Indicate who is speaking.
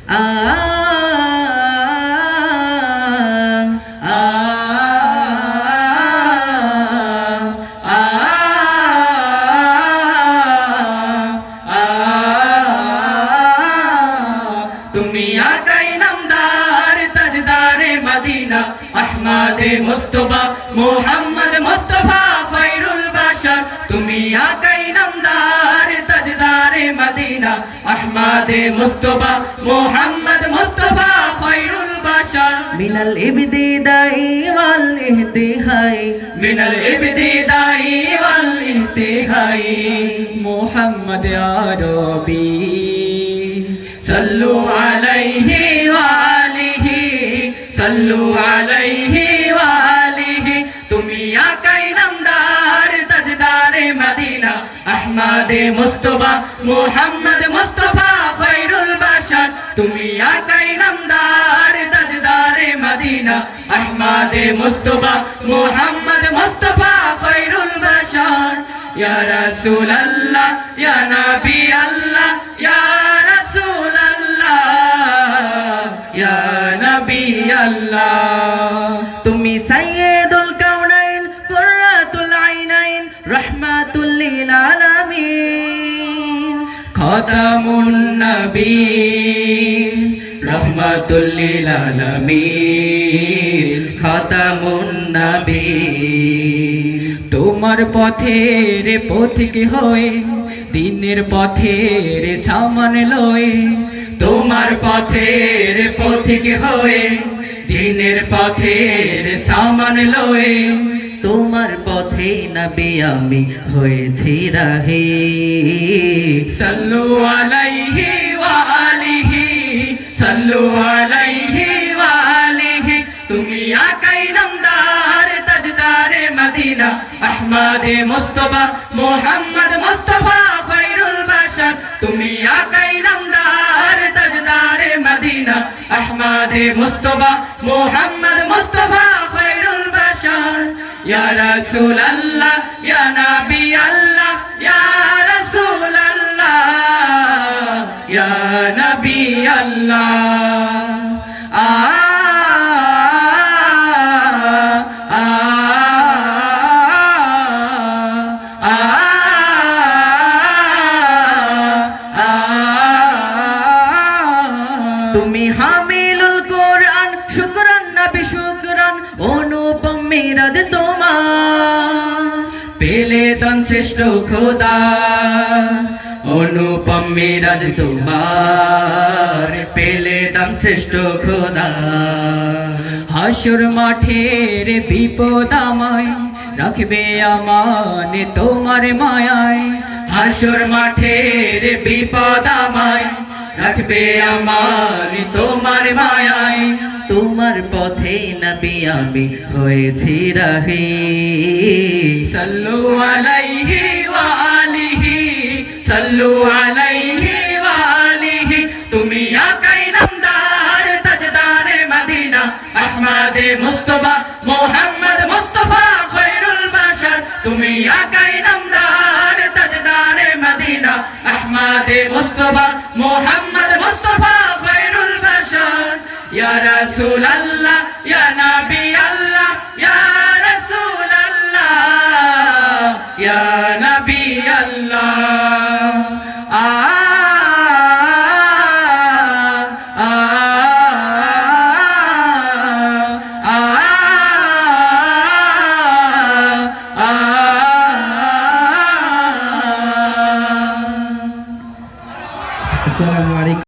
Speaker 1: আ আ তুমি আকাই নামদার তাজদারে মদিনা আহমদে মুস্তফা মুহাম্মদ মুস্তফা খায়রুল বাশার তুমি আকাই নামদার তাজদারে মদিনা আহমদে মুস্তফা মুহাম্মদ মুস্তফা খায়রুল বাশার মিনাল ইবতিদাই ওয়াল ইহতিহাই মিনাল ইবতিদাই ওয়াল ইহতিহাই মুহাম্মদ আরবি صلوا عليه وآله صلوا عليه وآله তুমি আকাই নামদার তাজদারে মদিনা আহমদে মুস্তফা মুহাম্মদ মুস্তফা খায়রুল বাশার তুমি আকাই নামদার তাজদারে মদিনা আহমদে মুস্তফা মুহাম্মদ মুস্তফা খায়রুল বাশার ইয়া রাসূলুল্লাহ ইয়া নবী আল্লাহ ইয়া ইয়া নবী আল্লাহ তুমি সাইয়্যিদুল কাউনাইন কুররাতুল আইনাইন রাহমাতুল লিল আলামিন খাতামুন নবীয়্যিন রাহমাতুল লিল আলামিন খাতামুন নবীয়্যিন তোমার পথের পথিক হয়ে দিনের পথের সামান লয়ে তোমার পথের পথিক হয়ে দিনের পথের সামান লয়ে তোমার পথে নবী আমি হয়েছি রাহে সাল্লু আলাইহি ওয়া আলিহি সাল্লু আলাইহি ওয়া আলিহি তুমি আকাই নামদার তাজদারে মদিনা আহমদে মুস্তফা মুহাম্মদ মুস্তফা খায়রুল বাশার তুমি আকাই নামদার তাজদারে মদিনা আহমদে মুস্তফা মুহাম্মদ মুস্তফা খায়রুল বাশার ইয়া রাসূলুল্লাহ ইয়া নবী আল্লাহ ইয়া রাসূলুল্লাহ ইয়া নবী আল্লাহ তুমি হামিলুল কোরআন শুকরান নবী শুকরান অনুপম মিরাজ তোমার পেলে তন শ্রেষ্ঠ খোদা অনুপম মিরাজ তোমার পেলে তন শ্রেষ্ঠ খোদা হাসর মাঠের বিপদ আমায় রাখবে আমান তোমার মায়ায় হাসর মাঠের বিপদ আমায় রাখবে আমান তোমার মায়ায় তোমার পথে নবী আমি হয়েছি রাহে সাল্লু আলাইহি ওয়া আলিহি সাল্লু আলাইহি ওয়া আলিহি তুমি আকাই নামদার তাজদারে মদিনা আহমদে মুস্তফা মুহাম্মদ মুস্তফা খায়রুল বাশার তুমি আকাই নামদার তাজদারে মদিনা আহমদে মুস্তফা মুহাম্মদ মুস্তফা খায়রুল বাশার ইয়া রাসূলুল্লাহ ইয়া নবী আল্লাহ ইয়া রাসূলুল্লাহ ইয়া নবী আল্লাহ